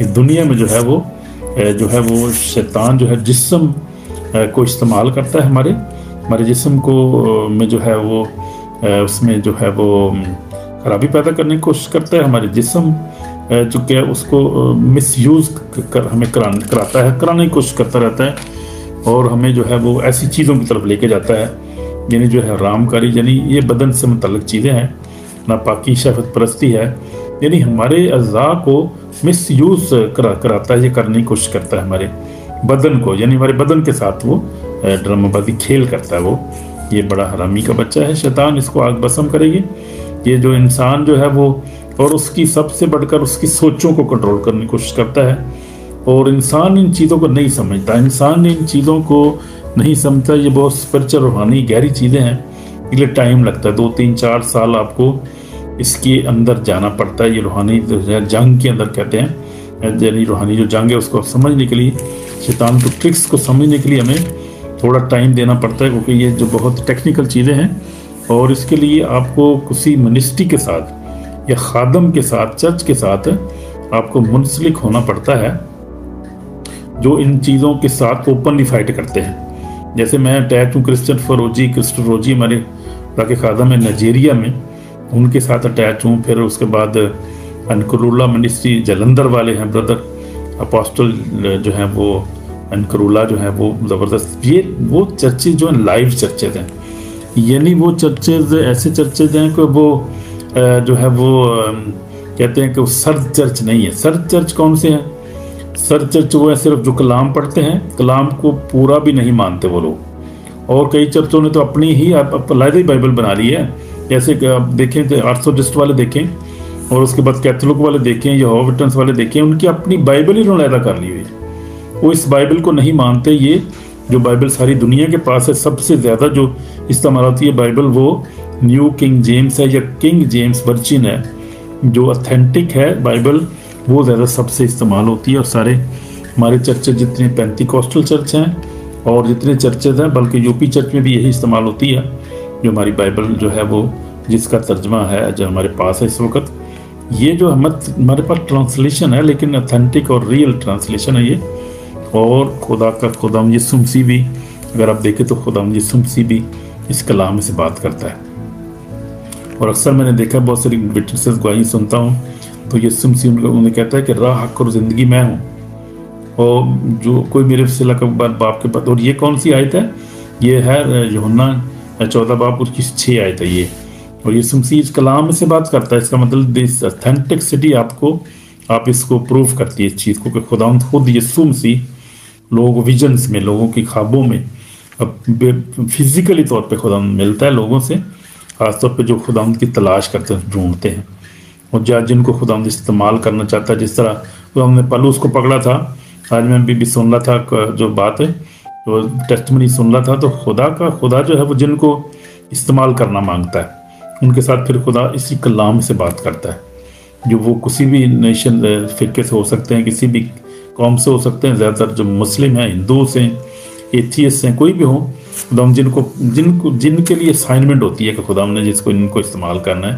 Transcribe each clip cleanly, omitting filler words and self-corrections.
اس دنیا میں جو ہے وہ شیطان جو ہے جسم کو استعمال کرتا ہے، ہمارے جسم کو میں جو ہے وہ اس میں جو ہے وہ خرابی پیدا کرنے کی کوشش کرتا ہے، ہمارے جسم جو کہ اس کو مس یوز ہمیں کرانے کی کوشش کرتا رہتا ہے، اور ہمیں جو ہے وہ ایسی چیزوں کی طرف لے کے جاتا ہے، یعنی جو ہے حرام کاری، یعنی یہ بدن سے متعلق چیزیں ہیں، ناپاکی، شہوت پرستی ہے، یعنی ہمارے اعضاء کو مس یوز کراتا ہے، یہ کرنے کی کوشش کرتا ہے ہمارے بدن کو، یعنی ہمارے بدن کے ساتھ وہ ڈرامہ بازی کھیل کرتا ہے۔ وہ یہ بڑا حرامی کا بچہ ہے شیطان، اس کو آگ بسم کرے گی۔ یہ جو انسان جو ہے وہ، اور اس کی سب سے بڑھ کر اس کی سوچوں کو کنٹرول کرنے کی کوشش کرتا ہے، اور انسان ان چیزوں کو نہیں سمجھتا، انسان ان چیزوں کو نہیں سمجھتا۔ یہ بہت اسپرچل، روحانی، گہری چیزیں ہیں، اس لیے ٹائم لگتا ہے، 2 3 4 سال آپ کو اس کے اندر جانا پڑتا ہے۔ یہ روحانی جنگ کے اندر کہتے ہیں، یعنی روحانی جو جنگ ہے اس کو سمجھنے کے لیے، شیطان کو ٹرکس کو سمجھنے کے لیے ہمیں تھوڑا ٹائم دینا پڑتا ہے، کیونکہ یہ جو بہت ٹیکنیکل چیزیں ہیں، اور اس کے لیے آپ کو کسی منسٹری کے ساتھ یا خادم کے ساتھ، چرچ کے ساتھ آپ کو منسلک ہونا پڑتا ہے، جو ان چیزوں کے ساتھ اوپنلی فائٹ کرتے ہیں۔ جیسے میں اٹیچ ہوں کرسٹوفر روجی ہمارے خدا خادم ہے نائجیریا میں، ان کے ساتھ اٹیچ ہوں۔ پھر اس کے بعد انکرولا منسٹری جلندر والے ہیں، بردر اپوسٹل جو ہیں وہ انکرولا جو ہیں وہ زبردست، یہ وہ چرچز جو ہیں لائیو چرچز ہیں، یعنی وہ چرچز ایسے چرچز ہیں کہ وہ جو ہے وہ کہتے ہیں کہ وہ سرد چرچ نہیں ہے۔ سرد چرچ کون سے ہیں؟ سرد چرچ وہ ہے صرف جو کلام پڑھتے ہیں، کلام کو پورا بھی نہیں مانتے وہ لوگ، اور کئی چرچوں نے تو اپنی ہی علیحدہ بائبل بنا لی ہے، جیسے کہ آپ دیکھیں تو آرتھوڈسٹ والے دیکھیں، اور اس کے بعد کیتھولک والے دیکھیں، یہوہ وٹنس والے دیکھیں، ان کی اپنی بائبل ہی انہوں نے علیحدہ کر لی ہوئی، وہ اس بائبل کو نہیں مانتے۔ یہ جو بائبل ساری دنیا کے پاس ہے، سب سے زیادہ جو استعمال ہوتی ہے بائبل، وہ نیو کنگ جیمز ہے یا کنگ جیمز ورجن ہے، جو اتھینٹک ہے بائبل، وہ زیادہ سب سے استعمال ہوتی ہے۔ اور سارے ہمارے چرچز جتنے پینتیکوسٹل چرچ ہیں اور جتنے چرچز ہیں، بلکہ یو پی چرچ میں بھی یہی استعمال ہوتی ہے، جو ہماری بائبل جو ہے وہ جس کا ترجمہ ہے جو ہمارے پاس ہے اس وقت، یہ جو ہمارے پاس ٹرانسلیشن ہے، لیکن اتھینٹک اور ریئل ٹرانسلیشن ہے یہ۔ اور خدا کا خداوند یسوع مسیح بھی، اگر آپ دیکھیں تو خداوند یسوع مسیح بھی اس کلام سے بات کرتا ہے، اور اکثر میں نے دیکھا بہت ساری وٹنسز گواہی سنتا ہوں تو یسوع مسیح انہیں کہتا ہے کہ راہ، حق اور زندگی میں ہوں، اور جو کوئی میرے وسیلہ کا باپ کے پاس۔ اور یہ کون سی آیت ہے؟ یہ ہے یوحنا 14 باب اس کی 6 آیت ہے یہ، اور یسوع مسیح اس کلام سے بات کرتا ہے۔ اس کا مطلب دس اتھینٹکسٹی آپ اس کو پروف کرتی ہے اس چیز کو، کہ خداوند خود یسوع مسیح لوگوں ویژنز میں، لوگوں کی خوابوں میں فزیکلی طور پہ خداوند ملتا ہے لوگوں سے، خاص طور پہ جو خداوند کی تلاش کرتے ہیں، ڈھونڈتے ہیں، اور جن کو خداوند استعمال کرنا چاہتا ہے۔ جس طرح خداوند نے پالوس کو پکڑا تھا، آج میں بھی سن رہا تھا جو بات ہے، جو ٹیسٹمنی سن رہا تھا، تو خدا جو ہے وہ جن کو استعمال کرنا مانگتا ہے، ان کے ساتھ پھر خدا اسی کلام سے بات کرتا ہے، جو وہ کسی بھی نیشن فرقے سے ہو سکتے ہیں، کسی بھی قوم سے ہو سکتے ہیں، زیادہ تر جو مسلم ہیں، ہندوز ہیں، ایتھیسٹ ہیں، کوئی بھی ہوں، خداوند جن کے لیے اسائنمنٹ ہوتی ہے کہ خداوند نے ان کو استعمال کرنا ہے،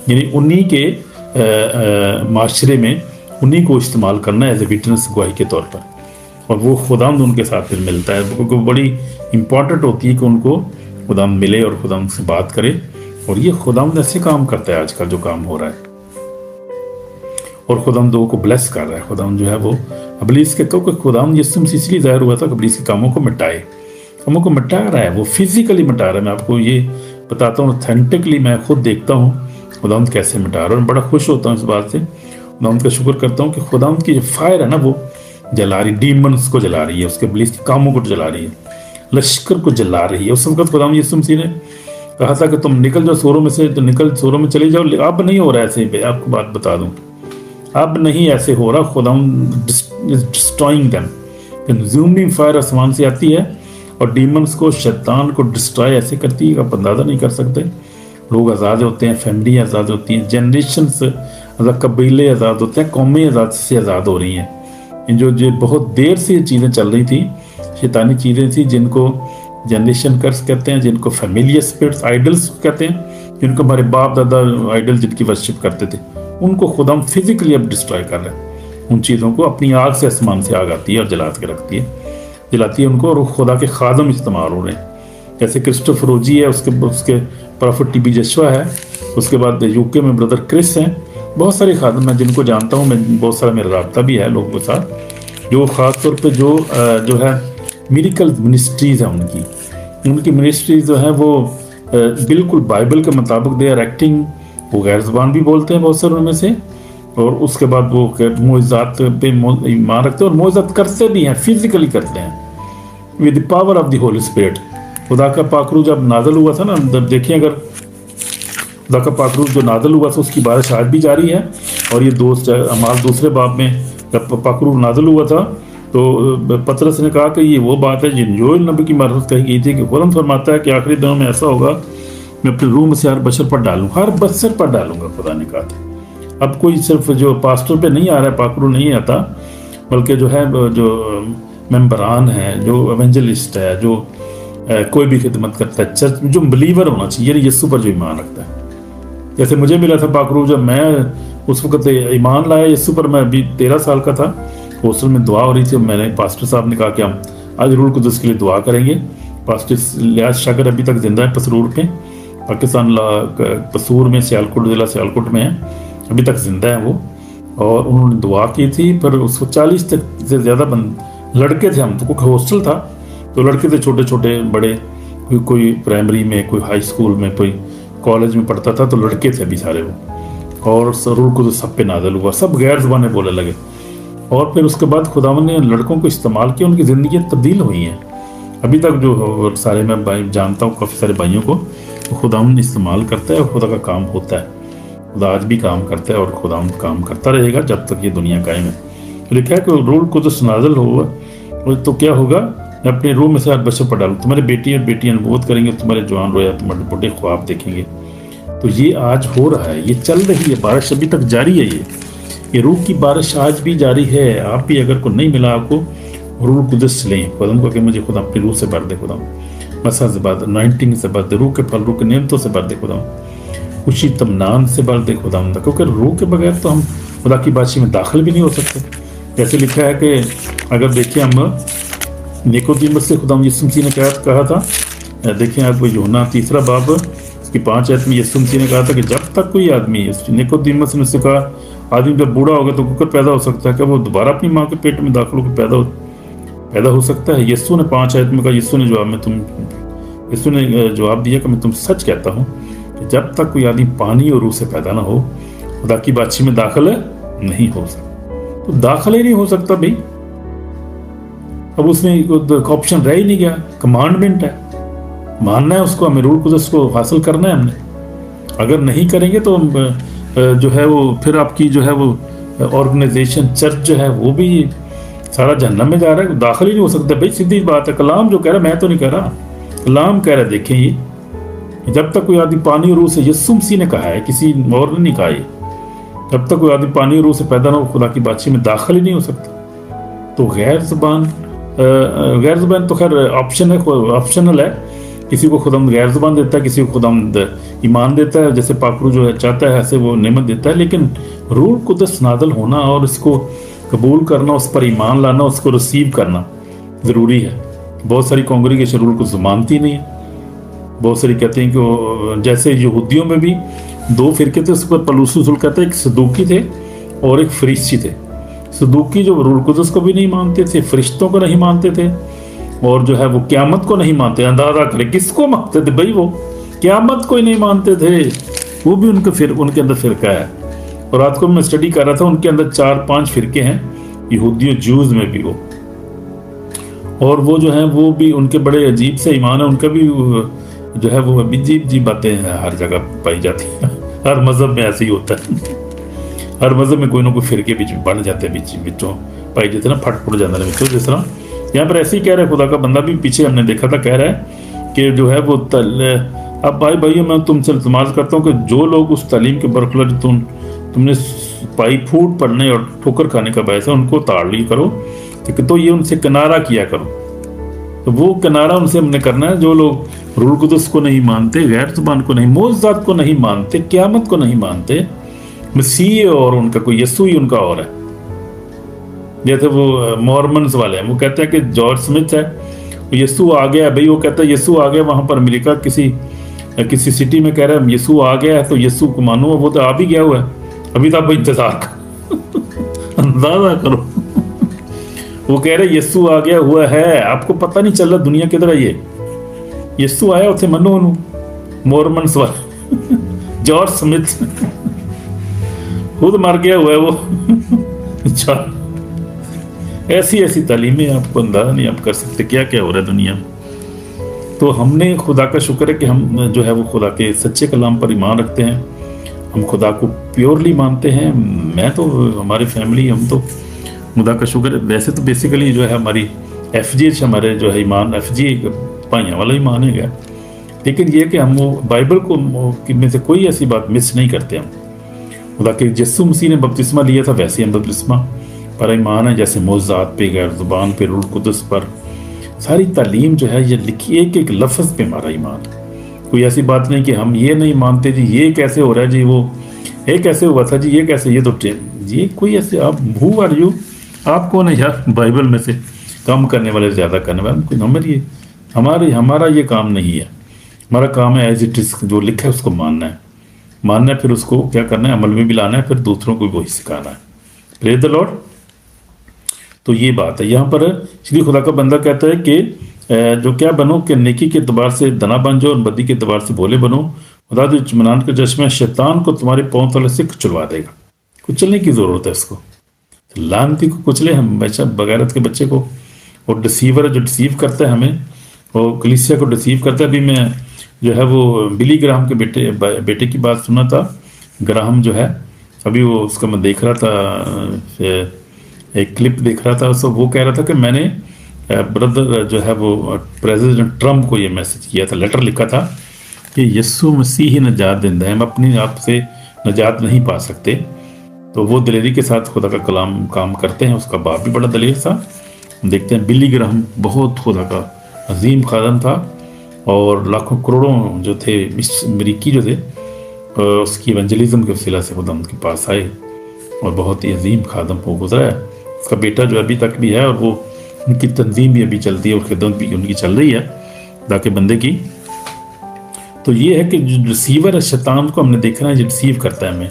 یعنی انہی کے معاشرے میں انہی کو استعمال کرنا ہے ایز اے وٹنس، گواہی کے طور پر، اور وہ خداوند ان کے ساتھ پھر ملتا ہے، کیونکہ بڑی امپورٹنٹ ہوتی ہے کہ ان کو خداوند ملے اور خداوند سے بات کرے، اور یہ خداوند ایسے کام کرتا ہے آج کل جو کام ہو رہا ہے، اور خداوند لوگوں کو بلیس کر رہا ہے۔ خداوند جو ہے وہ ابلیس کے تو کہ خداوند یسوع مسیح اس لیے ظاہر ہوا تھا کہ ابلیس کے کاموں کو مٹائے، کاموں کو مٹا رہا ہے، وہ فزیکلی مٹا رہا ہے۔ میں آپ کو یہ بتاتا ہوں، اتھینٹکلی میں خود دیکھتا ہوں خداوند کیسے مٹا رہا ہے، اور بڑا خوش ہوتا ہوں اس بات سے، خداوند کا شکر کرتا ہوں کہ خداوند کی جو فائر ہے نا وہ جلا رہی، ڈیمنز کو جلا رہی ہے، اس کے ابلیس کے کاموں کو جلا رہی ہے، لشکر کو جلا رہی ہے۔ اس وقت خداوند یسوع مسیح نے کہا تھا کہ تم نکل جاؤ سوروں میں سے، تو نکل سوروں میں چلے جاؤ، اب نہیں ہو رہا ایسے ہی، آپ کو بات بتا دوں، اب نہیں ایسے ہو رہا، خداوند ڈسٹرائنگ دیم، کنزیومنگ فائر آسمان سے آتی ہے اور ڈیمنز کو، شیطان کو ڈسٹرائے ایسے کرتی ہے کہ آپ اندازہ نہیں کر سکتے۔ لوگ آزاد ہوتے ہیں، فیملی آزاد ہوتی ہیں، جنریشنز آزاد، قبیلے آزاد ہوتے ہیں، قومیں آزاد ہو رہی ہیں۔ جو بہت دیر سے یہ چیزیں چل رہی تھیں، شیطانی چیزیں تھیں، جن کو جنریشن کرس کہتے ہیں، جن کو فیملیئر اسپرٹس، آئیڈلس کہتے ہیں، جن کو ہمارے باپ دادا آئیڈل جن کی ورشپ کرتے تھے، ان کو خدا فزیکلی اب ڈسٹرائے کر رہے ہیں، ان چیزوں کو اپنی آگ سے آسمان سے آگ آتی ہے اور جلاتی ہے ان کو، اور خدا کے خادم استعمال ہو رہے ہیں. جیسے کرسٹوفر روجی ہے، اس کے پرافٹ ٹی بی جشوا ہے، اس کے بعد یو کے میں بردر کرس ہیں. بہت سارے خادم میں جن کو جانتا ہوں میں، بہت سارا میرا رابطہ بھی ہے لوگوں کے ساتھ، جو خاص طور پہ جو ہے میریکل منسٹریز ہیں ان کی منسٹریز جو ہیں وہ بالکل بائبل کے مطابق دے آر ایکٹنگ. وہ غیر زبان بھی بولتے ہیں بہت سارے ان میں سے، اور اس کے بعد وہ معجزات پہ ایمان رکھتے ہیں اور معجزات کرتے بھی ہیں، فزیکلی کرتے ہیں with the power of the holy spirit. خدا کا پاک روح جب نازل ہوا تھا نا، دیکھیں اگر خدا کا پاک روح جو نازل ہوا تھا اس کی بارش آج بھی جاری ہے. اور یہ اعمال دوسرے باب میں جب پاک روح نازل ہوا تھا تو پطرس نے کہا کہ یہ وہ بات ہے جن یوئیل نبی کی معرفت کہی گئی تھی کہ فوراً فرماتا ہے کہ آخری دنوں میں ایسا ہوگا میں اپنے روح میں سے ہر بشر پر ڈالوں گا. خدا نے کہا تھا. اب کوئی صرف جو پاسٹر پہ نہیں آ رہا ہے پاک روح نہیں آتا، بلکہ جو ہے جو ممبران ہے، جو ایونجلسٹ ہے، جو کوئی بھی خدمت کرتا ہے چرچ میں، جو بلیور ہونا چاہیے، یعنی یسوع پر جو ایمان رکھتا ہے. جیسے مجھے ملا تھا پاک روح جب میں اس وقت ایمان لایا یسوع پر، میں ابھی 13 سال کا تھا. ہاسٹل میں دعا ہو رہی تھی، میں نے پاسٹر صاحب نے کہا کہ ہم آج روح القدس کے لیے دعا کریں گے. پاسٹر لیاز شاگر ابھی تک زندہ ہے پسرور پہ، پاکستان پسور میں سیالکوٹ ضلع سیالکوٹ میں ہے، ابھی تک زندہ ہیں وہ. اور انہوں نے دعا کی تھی، پر اس کو 40 تک سے زیادہ لڑکے تھے. ہم تو کوئی ہاسٹل تھا تو لڑکے تھے چھوٹے چھوٹے بڑے، کوئی پرائمری میں، کوئی ہائی اسکول میں، کوئی کالج میں پڑھتا تھا، تو لڑکے تھے ابھی سارے وہ. اور روح القدس سب پہ نازل ہوا، سب غیر زبانیں بولنے لگے. اور پھر اس کے بعد خداوند نے لڑکوں کو استعمال کیا، ان کی زندگیاں تبدیل ہوئی ہیں. ابھی تک جو سارے میں جانتا ہوں کافی سارے بھائیوں کو، خداوند استعمال کرتا ہے اور خدا کا کام ہوتا ہے. خدا آج بھی کام کرتا ہے اور خداوند کام کرتا رہے گا جب تک یہ دنیا قائم ہے. لکھا ہے کہ روح القدس نازل ہوا تو کیا ہوگا، میں اپنے روح میں سے ہر بشر پر ڈالوں، تمہارے بیٹی اور بیٹیاں نبوت کریں گے، تمہارے جوان رویا تمہارے بڑے خواب دیکھیں گے. تو یہ آج ہو رہا ہے، یہ چل رہی ہے، بارش ابھی تک جاری ہے. یہ روح کی بارش آج بھی جاری ہے. آپ بھی اگر کوئی نہیں ملا آپ کو، روح القدس لیں. خدا کو کہ مجھے خدا اپنی روح سے بھر دے، خدا مسا سے بھر دے، انوائنٹنگ سے بھر دے، روح کے پھل، روح کے نعمتوں سے بھر دے، خدا خوشی طمنان سے بھر دے خدا. کیونکہ روح کے بغیر تو ہم خدا کی بادشاہی میں داخل بھی نہیں ہو سکتے. جیسے لکھا ہے کہ اگر دیکھیں ہم نیکودیمس سے خدا یسوع مسیح نے کہا تھا، دیکھیں آپ یوحنا 3 باب اس کی 5 آیت میں یسوع مسیح نے کہا تھا کہ جب تک کوئی آدمی، نیکودیمس نے اس سے کہا آدمی جب بوڑھا ہوگا تو ککر پیدا ہو سکتا ہے، کہ وہ دوبارہ اپنی ماں کے پیٹ میں داخل ہو کے پیدا ہو سکتا ہے؟ یسوع نے 5 آیت میں کہا، یسوع نے جواب دیا کہ میں تم سچ کہتا ہوں کہ جب تک کوئی آدمی پانی اور روح سے پیدا نہ ہو خدا کی بادشاہی میں داخل نہیں ہو سکتا. تو داخل ہی نہیں ہو سکتا بھائی. اب اس میں آپشن رہ ہی نہیں گیا، کمانڈمنٹ ہے، ماننا ہے اس کو، ہمیں روح القدس کو حاصل کرنا ہے ہم نے. اگر نہیں کریں گے تو جو ہے وہ پھر آپ کی جو ہے وہ آرگنائزیشن چرچ جو ہے وہ بھی سارا جہنم میں جا رہا ہے، داخل ہی نہیں ہو سکتا بھائی. سیدھی بات ہے، کلام جو کہہ رہا ہے، میں تو نہیں کہہ رہا، کلام کہہ رہا ہے. دیکھیں یہ جب تک کوئی آدمی پانی اور روح سے، یسوع مسیح نے کہا ہے، کسی اور نے نہیں کہا. یہ جب تک کوئی آدمی پانی اور روح سے پیدا نہ ہو خدا کی بادشاہی میں داخل ہی نہیں ہو سکتا. تو غیر زبان تو خیر آپشنل ہے. کسی کو خدا غیر زبان دیتا ہے، کسی کو خدا ایمان دیتا ہے، جیسے پاک روح جو ہے چاہتا ہے ایسے وہ نعمت دیتا ہے. لیکن روح القدس نازل ہونا اور اس کو قبول کرنا، اس پر ایمان لانا، اس کو ریسیو کرنا ضروری ہے. بہت ساری کانگریگیشن روح القدس مانتی نہیں ہے. بہت ساری کہتے ہیں کہ جیسے یہودیوں میں بھی 2 فرقے تھے، اس پر پولس رسول کہتا ہے، ایک صدوقی تھے اور ایک فریسی تھے. صدوقی جو روح القدس کو بھی نہیں مانتے تھے، فرشتوں کو نہیں مانتے تھے، اور جو ہے وہ قیامت کو نہیں مانتے. اندازہ کرے کس کو مانتے تھے بھائی، وہ قیامت کو ہی نہیں مانتے تھے. وہ بھی ان کے اندر فرقہ ہے. اور رات کو میں اسٹڈی کر رہا تھا، ان کے اندر 4-5 فرقے ہیں یہودی و جوز میں بھی وہ. اور وہ جو ہیں وہ بھی ان کے بڑے عجیب سے ایمان ہے. ان کا بھی جو ہے وہ عجیب باتیں ہر جگہ پائی جاتی ہیں. ہر مذہب میں ایسے ہی ہوتا ہے. ہر مذہب میں کوئی نہ کوئی فرقے بڑھ جاتے ہیں، بچوں پائی جاتے ہیں نا، پھٹ جاتے ہیں بچوں. جس طرح یہاں پر ایسے ہی کہہ رہا ہے، خدا کا بندہ بھی پیچھے ہم نے دیکھا تھا، کہہ رہا ہے کہ جو ہے وہ اب بھائیوں میں تم سے التماس کرتا ہوں کہ جو لوگ اس تعلیم کے برخلاف جو تم نے پائی پھوٹ پڑنے اور ٹھوکر کھانے کا باعث ہے، ان کو تاڑ لی کرو. تو یہ ان سے کنارہ کیا کرو. تو وہ کنارہ ان سے ہم نے کرنا ہے جو لوگ روح القدس کو نہیں مانتے، غیر زبان کو نہیں، معجزات کو نہیں مانتے، قیامت کو نہیں مانتے. مسیح اور ان کا کوئی یسوع ہی ان کا اور ہے. جیسے وہ مورمنز والے ہیں، وہ کہتے ہیں کہ جارج سمتھ ہے، یسوع آ گیا بھائی، وہ کہتا ہے یسوع آ گیا، وہاں پر امریکہ کسی سٹی میں کہہ رہا ہے یسوع آ گیا ہے، تو یسوع کو مانو، وہ تو آ بھی گیا ہوا ہے، ابھی تو آپ انتظار کرو اندازہ کرو وہ کہہ رہے یسوع آ گیا ہوا ہے، آپ کو پتہ نہیں چل رہا دنیا کدھر ہے، یہ یسوع آیا اتنے منو انہوں مورمنز والا جارج سمتھ خود مر گیا ہوا ہے وہ اچھا، ایسی تعلیمیں آپ کو اندازہ نہیں آپ کر سکتے کیا کیا ہو رہا ہے دنیا میں۔ تو ہم نے خدا کا شکر ہے کہ ہم جو ہے وہ خدا کے سچے کلام پر ایمان رکھتے ہیں، ہم خدا کو پیورلی مانتے ہیں، میں تو ہماری فیملی ہم تو خدا کا شکر ہے، ویسے تو بیسیکلی جو ہے ہماری ایف جی ہمارے جو ہے ایمان ایف جی پائیاں والا ایمان ہے گا، لیکن یہ کہ ہم وہ بائبل کو میں سے کوئی ایسی بات مس نہیں کرتے، ہم خدا کے یسوع مسیح نے بپتسمہ لیا تھا ویسے ہم بپتسمہ پر ایمان ہے، جیسے معجزات پہ، غیر زبان پہ، روح القدس پر، ساری تعلیم جو ہے یہ لکھی ایک ایک لفظ پہ ہمارا ایمان ہے۔ کوئی ایسی بات نہیں کہ ہم یہ نہیں مانتے جی یہ کیسے ہو رہا ہے جی، وہ یہ کیسے ہوا تھا جی، یہ کیسے، یہ تو یہ کوئی ایسے آپ ہو آر یو، آپ کون ہے یار بائبل میں سے کم کرنے والے زیادہ کرنے والے، ہمارا یہ کام نہیں ہے، ہمارا کام ہے ایز اٹ از جو لکھا ہے اس کو ماننا ہے، پھر اس کو کیا کرنا ہے عمل میں بھی لانا ہے، پھر دوسروں کو بھی وہی سکھانا ہے۔ پریز دی لارڈ۔ تو یہ بات ہے، یہاں پر شری خدا کا بندہ کہتا ہے کہ جو کیا بنو کہ نیکی کے اعتبار سے دنا بن جاؤ اور بدی کے اعتبار سے بولے بنو، خدا جو اطمینان کا چشمہ شیطان کو تمہارے پاؤں تلے سے کچلوا دے گا، کچلنے کی ضرورت ہے اس کو، لعنتی کو کچلے ہم بچہ بغیرت کے بچے کو، اور ڈسیور جو ڈسیو کرتا ہے ہمیں، وہ کلیسیا کو ڈسیو کرتا ہے۔ ابھی میں جو ہے وہ بلی گراہم کے بیٹے کی بات سنا تھا، گراہم جو ہے ابھی وہ اس کا میں دیکھ رہا تھا، ایک کلپ دیکھ رہا تھا، وہ کہہ رہا تھا کہ میں نے بردر جو ہے وہ پریزیڈنٹ ٹرمپ کو یہ میسج کیا تھا، لیٹر لکھا تھا کہ یسوع مسیح ہی نجات دہندہ ہے، ہم اپنی آپ سے نجات نہیں پا سکتے۔ تو وہ دلیری کے ساتھ خدا کا کلام کام کرتے ہیں، اس کا باپ بھی بڑا دلیر تھا۔ دیکھتے ہیں بلی گراہم بہت خدا کا عظیم خادم تھا، اور لاکھوں کروڑوں جو تھے امریکی جو تھے اس کی ایونجلزم کے وسیلہ سے خدا ان کے پاس آئے، اور بہت ہی عظیم خادم ہو گزرا ہے۔ اس کا بیٹا جو ابھی تک بھی ہے، اور وہ ان کی تنظیم بھی ابھی چلتی ہے اور خدمت بھی ان کی چل رہی ہے خدا کے بندے کی۔ تو یہ ہے کہ جو ریسیور ہے شیطان کو ہم نے دیکھنا ہے، جو ریسیو کرتا ہے ہمیں،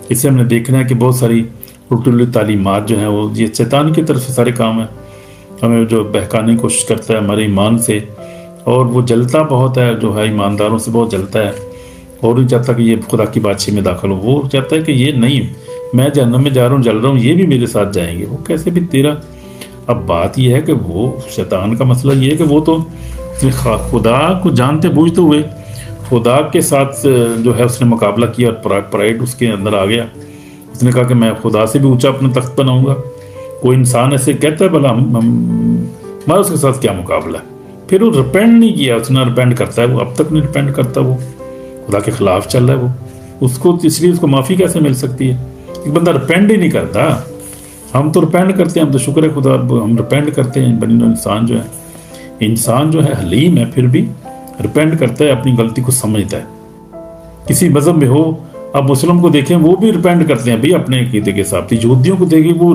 اسے ہم نے دیکھنا ہے کہ بہت ساری الٹی تعلیمات جو ہیں وہ یہ شیطان کی طرف سے سارے کام ہیں، ہمیں جو بہکانے کی کوشش کرتا ہے ہمارے ایمان سے، اور وہ جلتا بہت ہے، جو ہے ایمانداروں سے بہت جلتا ہے، اور نہیں چاہتا کہ یہ خدا کی بادشاہی میں داخل ہو، وہ چاہتا ہے کہ یہ نہیں، میں جہنم میں جا رہا ہوں جل رہا ہوں، یہ بھی میرے ساتھ جائیں گے، وہ کیسے بھی تیرا۔ اب بات یہ ہے کہ وہ شیطان کا مسئلہ یہ ہے کہ وہ تو خدا کو جانتے بوجھتے ہوئے خدا کے ساتھ جو ہے اس نے مقابلہ کیا، اور پرائڈ اس کے اندر آ گیا، اس نے کہا کہ میں خدا سے بھی اونچا اپنا تخت بناؤں گا۔ کوئی انسان ایسے کہتا ہے بھلا ہمارا اس کے ساتھ کیا مقابلہ ہے؟ پھر وہ ریپینڈ نہیں کیا، اس نے ریپینڈ کرتا ہے، وہ اب تک نہیں ریپینڈ کرتا، وہ خدا کے خلاف چل رہا ہے، وہ اس کو اس لیے اس کو معافی کیسے مل سکتی ہے؟ ایک بندہ ریپینڈ ہی نہیں کرتا۔ ہم تو ریپینڈ کرتے ہیں، ہم تو شکر ہے خدا ہم ریپینڈ کرتے ہیں، بنی انسان جو ہے حلیم ہے، پھر بھی ریپینڈ کرتا ہے، اپنی غلطی کو سمجھتا ہے۔ کسی مذہب میں ہو، اب مسلم کو دیکھیں وہ بھی ریپینڈ کرتے ہیں بھئی اپنے عقیدے کے حساب سے، یہودیوں کو دیکھیں وہ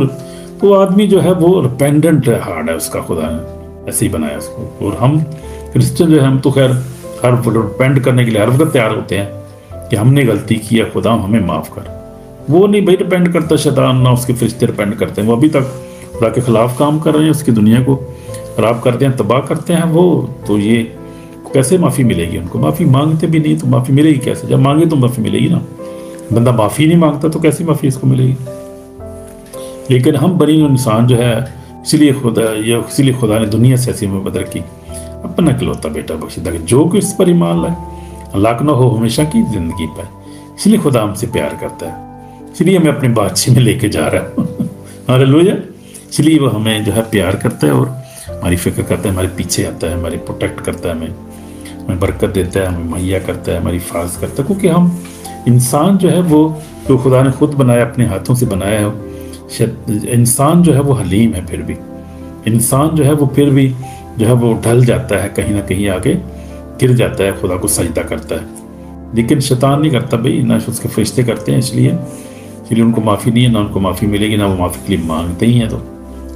تو آدمی جو ہے وہ ریپینڈنٹ ہارڈ ہے، اس کا خدا نے ایسے ہی بنایا اس کو۔ اور ہم کرسچن جو ہے ہم تو خیر ہر ریپینڈ کرنے کے لیے ہر وقت تیار ہوتے ہیں کہ ہم نے غلطی کی ہے، خدا ہمیں معاف کر۔ وہ نہیں بھائی ریپینڈ کرتا شیطان، نہ اس کے فرشتے ریپینڈ کرتے ہیں، وہ ابھی تک خدا کے خلاف کام کر رہے ہیں، اس کی دنیا کو خراب کرتے ہیں، تباہ کرتے ہیں وہ۔ تو یہ کیسے معافی ملے گی ان کو؟ معافی مانگتے بھی نہیں تو معافی ملے گی کیسے؟ جب مانگے تو معافی ملے گی نا، بندہ معافی نہیں مانگتا تو کیسی معافی اس کو ملے گی؟ لیکن ہم بنی انسان جو ہے، اسی لیے خدا نے دنیا سے ایسی محبت رکھی، اپنا اکلوتا بیٹا بخشیدہ کہ جو کوئی اس پر ایمان لائے ہلاک نہ ہو، ہمیشہ کی زندگی پائے۔ اس لیے خدا ہم سے پیار کرتا ہے، اس لیے ہمیں اپنے بادشاہ میں لے کے جا رہا ہے، ہاللیلویا۔ اس لیے وہ ہمیں جو ہے پیار کرتا ہے، اور ہماری فکر کرتا ہے، ہمارے پیچھے آتا ہے، ہماری پروٹیکٹ کرتا ہے، ہمیں برکت دیتا ہے، ہمیں مہیا کرتا ہے، ہماری حفاظت کرتا ہے، کیونکہ ہم انسان جو ہے وہ جو خدا نے خود بنایا، اپنے ہاتھوں سے بنایا ہے، انسان جو ہے وہ حلیم ہے، پھر بھی انسان جو ہے وہ پھر بھی جو ہے وہ ڈھل جاتا ہے، کہیں نہ کہیں آگے گر جاتا ہے، خدا کو سجدہ کرتا ہے۔ لیکن شیطان نہیں کرتا بھئی، نہ اس کے فرشتے کرتے ہیں، اس لیے ان کو معافی نہیں ہے، نہ ان کو معافی ملے گی، نہ وہ معافی کے لیے مانگتے ہی ہیں۔ تو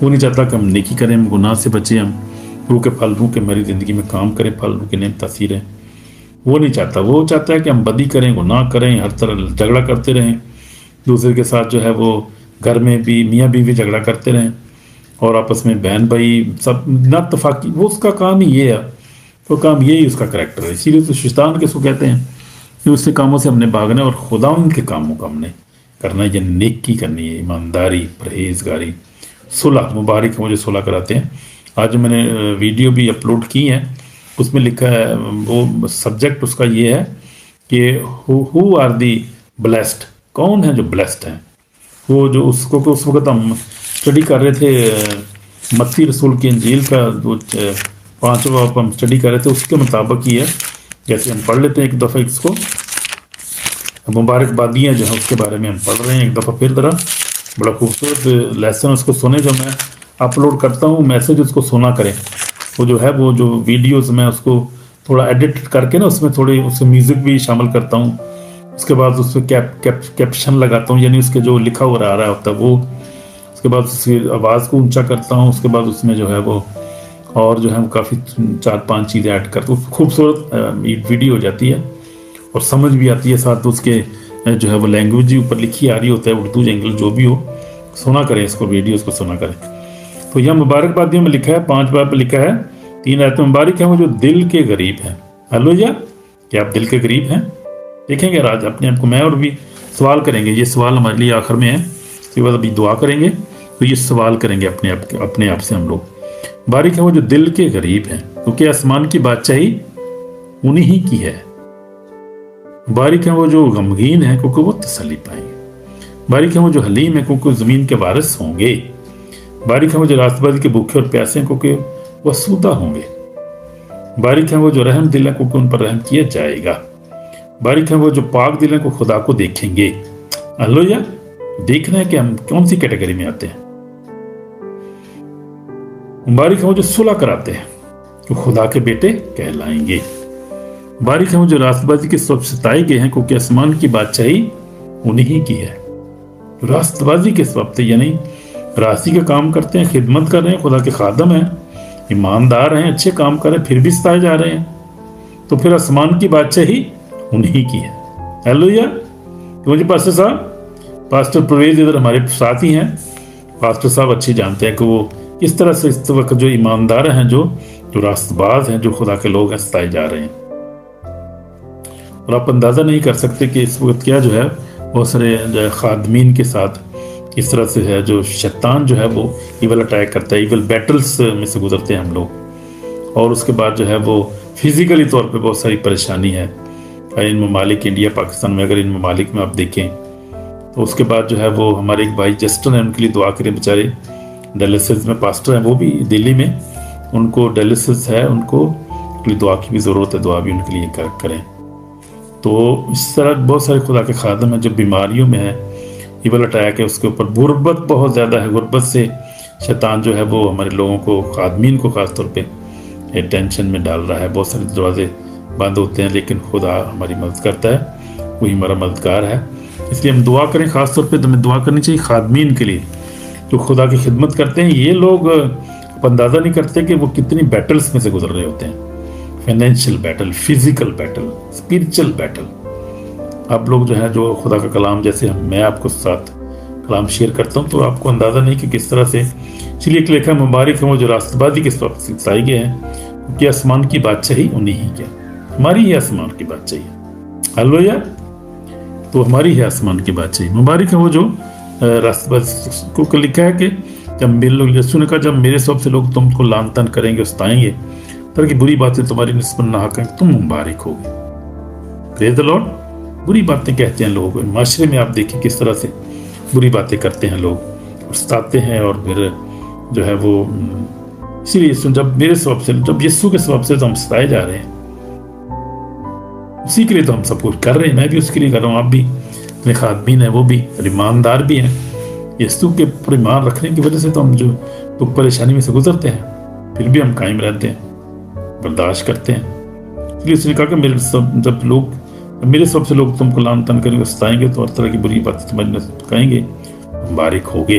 وہ نہیں چاہتا کہ ہم نیکی کریں، ہم گناہ سے بچیں، ہم روح کے پھل، روح کے ہماری زندگی میں کام کریں، پھل روح کے نعمت تاثیر ہے، وہ نہیں چاہتا۔ وہ چاہتا ہے کہ ہم بدی کریں، گناہ کریں، ہر طرح جھگڑا کرتے رہیں دوسرے کے ساتھ، جو ہے وہ گھر میں بھی میاں بیوی جھگڑا کرتے رہیں، اور آپس میں بہن بھائی سب نہ اتفاقی، وہ اس کا کام ہی یہ ہے، وہ کام یہی اس کا کریکٹر ہے۔ اسی لیے تو شیطان کے سو کہتے ہیں کہ اس سے کاموں سے ہم نے بھاگنا ہے اور خداوند کے کاموں کا ہم نے کرنا ہے، یہ نیکی کرنی ہے، ایمانداری، پرہیزگاری، صلح۔ مبارک ہے مجھے صلح کراتے ہیں۔ آج میں نے ویڈیو بھی اپلوڈ کی ہے، اس میں لکھا ہے، وہ سبجیکٹ اس کا یہ ہے کہ ہو آر دی بلیسڈ، کون ہیں جو بلیسڈ ہیں؟ وہ جو اس کو کہ اس وقت ہم اسٹڈی کر رہے تھے متی رسول کی انجیل کا جو 5واں باب ہم اسٹڈی کر رہے تھے، اس کے مطابق ہی ہے، جیسے ہم پڑھ لیتے ہیں ایک دفعہ اس کو، مبارک بادیاں جو ہیں اس کے بارے میں ہم پڑھ رہے ہیں ایک دفعہ پھر ذرا، بڑا خوبصورت لیسن اس کو سنیں، جو میں اپلوڈ کرتا ہوں میسیج اس کو سنا کریں، وہ جو ہے وہ جو ویڈیوز میں اس کو تھوڑا ایڈٹ کر کے نا، اس میں تھوڑی اس میں میوزک بھی شامل کرتا ہوں، اس کے بعد اس پہ کیپشن لگاتا ہوں، یعنی اس کے جو لکھا ہوا آ رہا ہوتا ہے وہ، اس کے بعد اس کی آواز کو اونچا کرتا ہوں، اس کے بعد اس میں جو ہے وہ اور جو ہے وہ کافی 4-5 چیزیں ایڈ کرتا ہوں، خوبصورت ویڈیو ہو جاتی ہے اور سمجھ بھی آتی ہے، ساتھ اس کے جو ہے وہ لینگویج بھی اوپر لکھی آ رہی ہوتا ہے، اردو انگلش جو بھی ہو، سنا کریں اس کو، ویڈیوز کو سنا کریں۔ تو یہ مبارک بادیوں میں لکھا ہے 5 بار پہ لکھا ہے 3 آیتیں، مبارک ہیں وہ جو دل کے غریب ہیں۔ ہلو یا کیا آپ دل کے غریب ہیں؟ دیکھیں گے آج اپنے آپ کو، میں اور بھی سوال کریں گے، یہ سوال ہمارے لیے آخر میں ہے، اس کے بعد ابھی دعا کریں گے، تو یہ سوال کریں گے اپنے آپ سے ہم لوگ۔ مبارک ہیں وہ جو دل کے غریب ہیں، کیونکہ آسمان کی بادشاہی انہی ہی کی ہے۔ مبارک ہیں وہ جو غمگین ہیں، کیونکہ وہ تسلی پائیں گے۔ مبارک ہیں وہ جو حلیم ہیں، کیونکہ زمین کے وارث ہوں گے۔ مبارک ہیں وہ جو راست بازی کے بھوکے اور پیاسے ہیں، کیونکہ وہ سودہ ہوں گے۔ مبارک ہیں وہ جو رحم دل ہیں، کیونکہ ان پر رحم کیا جائے گا۔ مبارک ہیں وہ جو پاک دل ہیں، کو خدا کو دیکھیں گے۔ ہللویا، دیکھنا ہے کہ ہم کون سی کیٹیگری میں آتے ہیں۔ مبارک ہیں وہ جو صلح کراتے ہیں، وہ خدا کے بیٹے کہلائیں گے۔ مبارک ہیں وہ جو راست بازی کے سبب ستائے گئے ہیں، کیونکہ آسمان کی بادشاہی انہی کی ہے۔ راست بازی کے سبب سے، یعنی راستی کا کام کرتے ہیں، خدمت کر رہے ہیں، خدا کے خادم ہیں، ایماندار ہیں، اچھے کام کر رہے ہیں، پھر بھی ستائے جا رہے ہیں، تو پھر آسمان کی بادشاہی انہی کی ہے۔ ہیلویا۔ مجھے پاسٹر پرویز ادھر ہمارے ساتھ ہی ہیں، پاسٹر صاحب اچھی جانتے ہیں کہ وہ اس طرح سے اس وقت جو ایماندار ہیں، جو راست باز ہیں، جو خدا کے لوگ ہیں، ستائے جا رہے ہیں، اور آپ اندازہ نہیں کر سکتے کہ اس وقت کیا جو ہے بہت سارے جو ہے خادمین کے ساتھ اس طرح سے ہے، جو شیطان جو ہے وہ ایول اٹیک کرتا ہے، ایول بیٹلز میں سے گزرتے ہیں ہم لوگ، اور اس کے بعد جو ہے وہ فزیکلی طور پہ بہت ساری پریشانی ہے ان ممالک، انڈیا پاکستان میں، اگر ان ممالک میں آپ دیکھیں تو اس کے بعد جو ہے وہ ہمارے ایک بھائی جسٹن ہیں، ان کے لیے دعا کریں، بیچارے ڈیلیسس میں پاسٹر ہیں، وہ بھی دلی میں، ان کو ڈیلیسس ہے، ان کو لیے دعا کی بھی ضرورت ہے، دعا بھی ان کے لیے کریں۔ تو اس طرح بہت سارے خدا کے خادم ہیں جو بیماریوں میں ہیں، ایول اٹیک ہے اس کے اوپر، غربت بہت زیادہ ہے، غربت سے شیطان جو ہے وہ ہمارے لوگوں کو، خادمین کو خاص طور پہ ٹینشن میں ڈال رہا ہے، بہت سارے دروازے بند ہوتے ہیں، لیکن خدا ہماری مدد کرتا ہے، وہی ہمارا مددگار ہے۔ اس لیے ہم دعا کریں، خاص طور پہ ہمیں دعا کرنی چاہیے خادمین کے لیے جو خدا کی خدمت کرتے ہیں۔ یہ لوگ اندازہ نہیں کرتے کہ وہ کتنی بیٹلز میں سے گزر رہے ہوتے ہیں، financial battle, physical battle, spiritual battle. آپ لوگ جو ہے جو خدا کا کلام، جیسے میں آپ کو ساتھ کلام شیئر کرتا ہوں، تو آپ کو اندازہ نہیں کہ کس طرح سے، اس لیے ایک لکھا مبارک ہیں وہ جو راست بازی کے سبب ستائے گئے ہیں، کیونکہ آسمان کی بادشاہی انہی ہی کی، ہماری ہی آسمان کی بادشاہی ہے۔ ہللویا۔ تو ہماری ہی آسمان کی بادشاہی، مبارک ہے وہ جو راست بازی کو لکھا ہے کہ جب میرے لوگ، یسوع نے کہا جب میرے سبب سے لوگ تم کو لعن طعن کریں گے، ستائیں گے، طرح کی بری باتیں تمہاری نسبت نہ کہیں، تم مبارک ہوگے۔ پریز دی لارڈ۔ بری باتیں کہتے ہیں لوگ، معاشرے میں آپ دیکھیں کس طرح سے بری باتیں کرتے ہیں لوگ اور ستاتے ہیں، اور پھر جو ہے وہ، اسی لیے جب میرے سبب سے، جب یسوع کے سبب سے تو ہم ستائے جا رہے ہیں، اسی کے لیے تو ہم سب کچھ کر رہے ہیں، میں بھی اس کے لیے کر رہا ہوں، آپ بھی اپنے خادمین ہیں، وہ بھی ایماندار بھی ہیں، یسوع کے پر ایمان رکھنے کی وجہ سے تو ہم جو پریشانی میں سے گزرتے ہیں، پھر بھی ہم قائم رہتے ہیں، برداشت کرتے ہیں۔ اس لیے اس نے کہا کہ میرے سب سے لوگ تم کو لعن طعن کریں گے، ستائیں گے، تو ہر طرح کی بری باتیں تمہاری کہیں گے، مبارک ہوگے۔